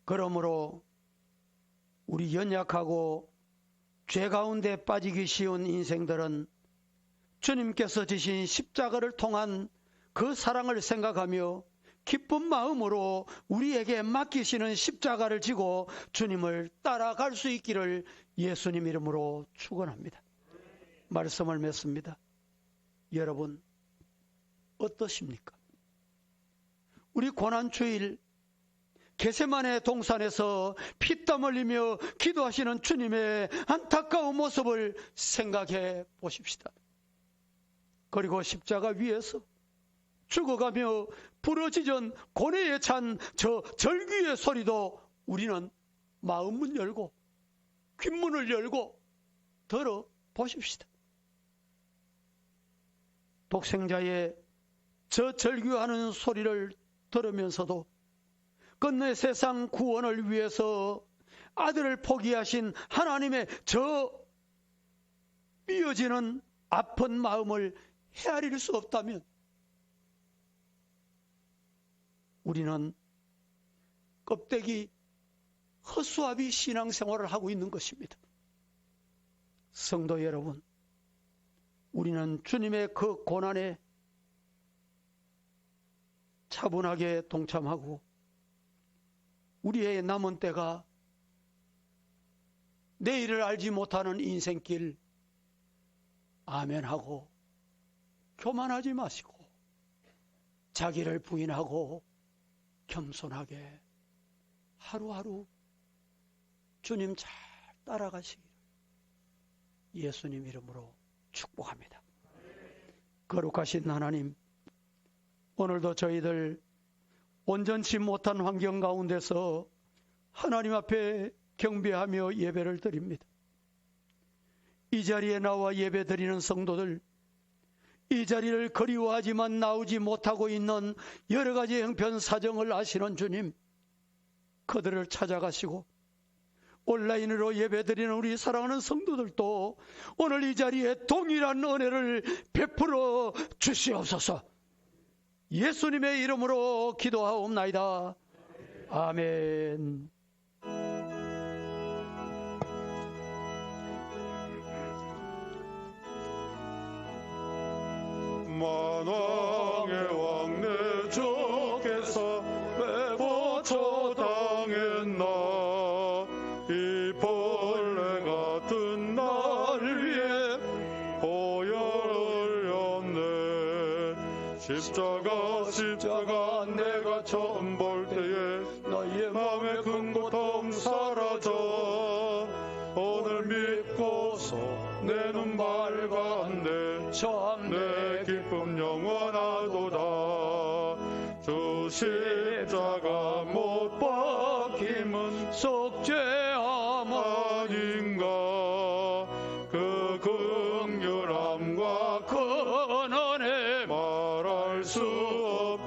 그러므로 우리 연약하고 죄 가운데 빠지기 쉬운 인생들은 주님께서 지신 십자가를 통한 그 사랑을 생각하며 기쁜 마음으로 우리에게 맡기시는 십자가를 지고 주님을 따라갈 수 있기를 예수님 이름으로 축원합니다. 말씀을 맺습니다. 여러분 어떠십니까? 우리 고난주일 겟세마네 동산에서 피땀 흘리며 기도하시는 주님의 안타까운 모습을 생각해 보십시다. 그리고 십자가 위에서 죽어가며 부러지던 고뇌에 찬 저 절규의 소리도 우리는 마음문 열고 귓문을 열고 들어보십시다. 독생자의 저 절규하는 소리를 들으면서도 끝내 세상 구원을 위해서 아들을 포기하신 하나님의 저 미어지는 아픈 마음을 헤아릴 수 없다면 우리는 껍데기 허수아비 신앙생활을 하고 있는 것입니다. 성도 여러분, 우리는 주님의 그 고난에 차분하게 동참하고 우리의 남은 때가 내일을 알지 못하는 인생길 아멘하고 교만하지 마시고 자기를 부인하고 겸손하게 하루하루 주님 잘 따라가시기를 예수님 이름으로 축복합니다. 거룩하신 하나님, 오늘도 저희들 온전치 못한 환경 가운데서 하나님 앞에 경배하며 예배를 드립니다. 이 자리에 나와 예배 드리는 성도들, 이 자리를 그리워하지만 나오지 못하고 있는 여러 가지 형편 사정을 아시는 주님, 그들을 찾아가시고 온라인으로 예배드리는 우리 사랑하는 성도들도 오늘 이 자리에 동일한 은혜를 베풀어 주시옵소서. 예수님의 이름으로 기도하옵나이다. 아멘. 만왕의 왕 내 주께서 매고 처당했나 이 벌레 같은 날 위해 보혈을 흘렸네. 십자가 내가 처음 볼 때에 나의 마음의 큰 고통 사라져 오늘 믿고서 내 눈 밝았네. 참 내 기쁨 영원하도다. 주 십자가 못 박힘은 속죄함 아닌가. 그 긍휼함과 큰 은혜 말할 수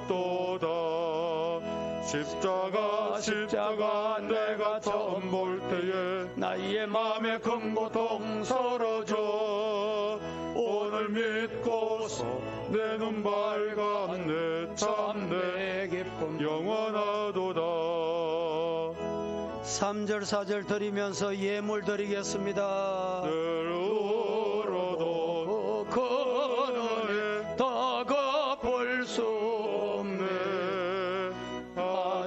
없도다. 십자가 내가 처음 볼 때에 나의 마음에 큰 고통 사라져 오늘 믿고서 내 눈 밝았네. 참 내 기쁨 영원하도다. 3절 4절 드리면서 예물 드리겠습니다. 늘 울어도 그 은혜 다 갚을 수 없네.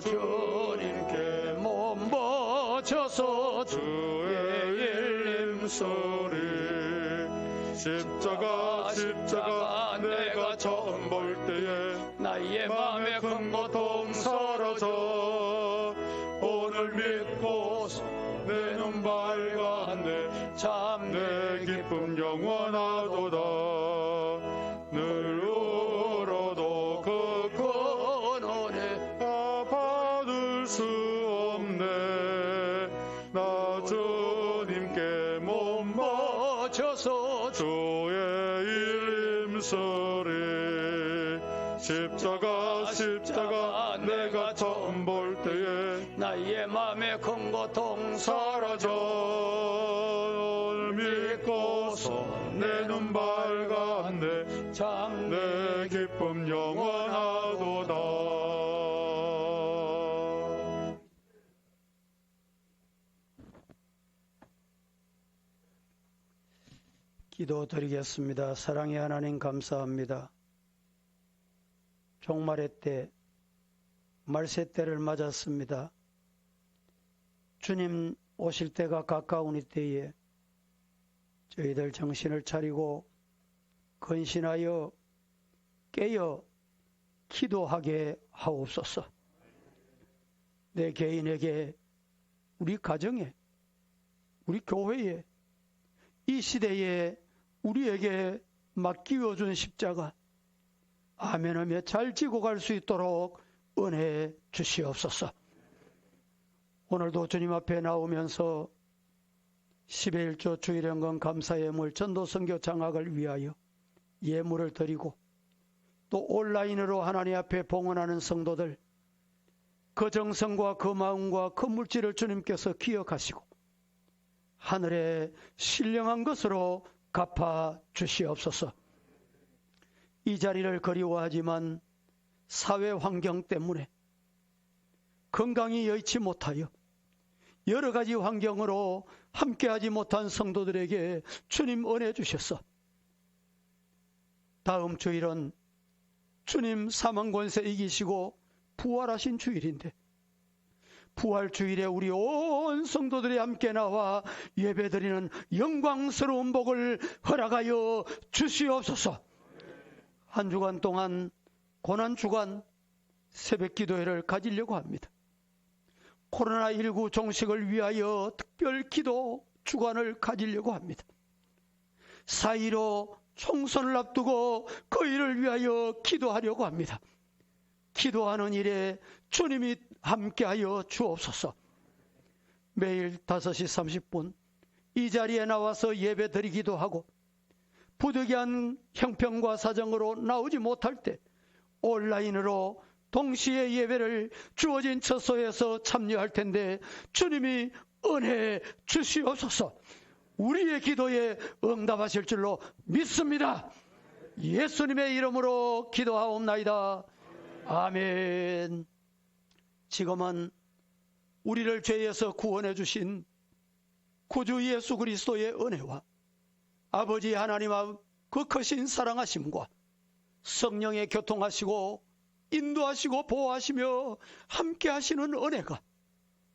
주님께 몸 바쳐서 주의 일림 소리 십자가 십자가 내가 처음 볼 때에 나의 마음의 큰 고통 사라져 오늘 믿고 내 눈 밝았네 참 내 기쁨 영원하도다 늘 울어도 그 근원에 다 받을 수 없네 나 주님께 못 멈춰서 주의 일임소리 십자가 내가 처음 볼 때에 나의 마음의 큰 고통 사라져 믿고서 내 눈 밝았네 참 내 기쁨 영원하도다. 기도드리겠습니다. 사랑의 하나님 감사합니다. 종말의 때 말세 때를 맞았습니다. 주님 오실 때가 가까우니 때에 저희들 정신을 차리고 근신하여 깨어 기도하게 하옵소서. 내 개인에게, 우리 가정에, 우리 교회에, 이 시대에 우리에게 맡기어준 십자가 아멘하며 잘 지고 갈 수 있도록 은혜 주시옵소서. 오늘도 주님 앞에 나오면서 10의 1조 주일연금 감사예물 전도 선교 장학을 위하여 예물을 드리고 또 온라인으로 하나님 앞에 봉헌하는 성도들 그 정성과 그 마음과 그 물질을 주님께서 기억하시고 하늘에 신령한 것으로 갚아 주시옵소서. 이 자리를 그리워하지만 사회 환경 때문에 건강이 여의치 못하여 여러 가지 환경으로 함께하지 못한 성도들에게 주님 은혜 주셔서 다음 주일은 주님 사망 권세 이기시고 부활하신 주일인데 부활 주일에 우리 온 성도들이 함께 나와 예배드리는 영광스러운 복을 허락하여 주시옵소서. 한 주간 동안 고난주간 새벽기도회를 가지려고 합니다. 코로나19 종식을 위하여 특별 기도 주간을 가지려고 합니다. 4.15 총선을 앞두고 그 일을 위하여 기도하려고 합니다. 기도하는 일에 주님이 함께하여 주옵소서. 매일 5시 30분 이 자리에 나와서 예배 드리기도 하고 부득이한 형편과 사정으로 나오지 못할 때 온라인으로 동시에 예배를 주어진 처소에서 참여할 텐데 주님이 은혜 주시옵소서. 우리의 기도에 응답하실 줄로 믿습니다. 예수님의 이름으로 기도하옵나이다. 아멘. 지금은 우리를 죄에서 구원해 주신 구주 예수 그리스도의 은혜와 아버지 하나님 앞 그 크신 사랑하심과 성령의 교통하시고 인도하시고 보호하시며 함께 하시는 은혜가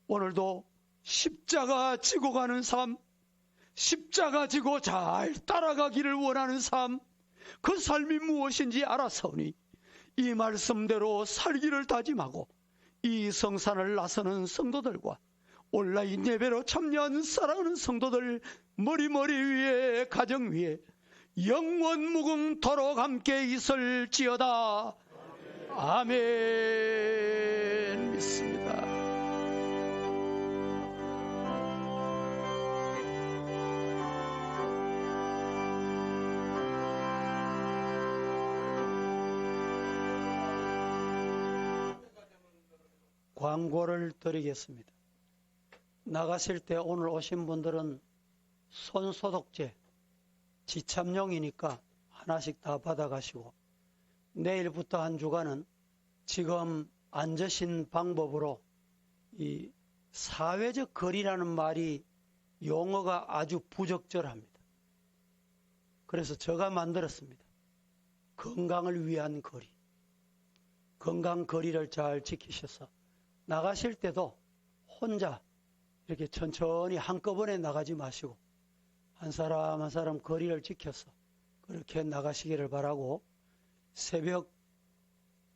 오늘도 십자가 지고 가는 삶, 십자가 지고 잘 따라가기를 원하는 삶, 그 삶이 무엇인지 알아서오니 이 말씀대로 살기를 다짐하고 이 성산을 나서는 성도들과 온라인 예배로 참여한 사랑하는 성도들 머리 위에 가정 위에 영원 무궁토록 함께 있을지어다. 아멘. 믿습니다. 광고를 드리겠습니다. 나가실 때 오늘 오신 분들은 손소독제, 지참용이니까 하나씩 다 받아가시고 내일부터 한 주간은 지금 앉으신 방법으로 이 사회적 거리라는 말이 용어가 아주 부적절합니다. 그래서 제가 만들었습니다. 건강을 위한 거리. 건강 거리를 잘 지키셔서 나가실 때도 혼자 이렇게 천천히 한꺼번에 나가지 마시고 한 사람 한 사람 거리를 지켜서 그렇게 나가시기를 바라고, 새벽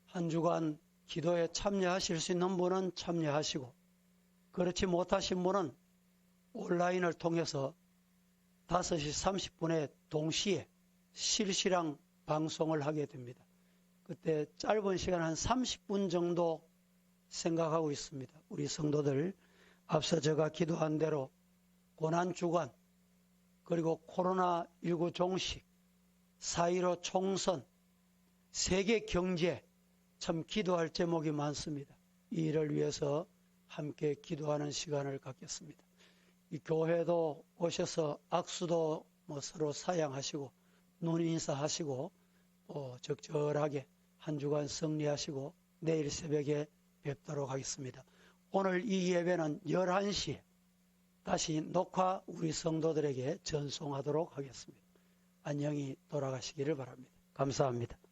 한 주간 기도에 참여하실 수 있는 분은 참여하시고, 그렇지 못하신 분은 온라인을 통해서 5시 30분에 동시에 실시간 방송을 하게 됩니다. 그때 짧은 시간 한 30분 정도 생각하고 있습니다. 우리 성도들, 앞서 제가 기도한 대로 고난주간, 그리고 코로나19 종식, 4.15 총선, 세계 경제, 참 기도할 제목이 많습니다. 이 일을 위해서 함께 기도하는 시간을 갖겠습니다. 이 교회도 오셔서 악수도 서로 사양하시고 눈 인사하시고 적절하게 한 주간 승리하시고 내일 새벽에 뵙도록 하겠습니다. 오늘 이 예배는 11시에 다시 녹화 우리 성도들에게 전송하도록 하겠습니다. 안녕히 돌아가시기를 바랍니다. 감사합니다.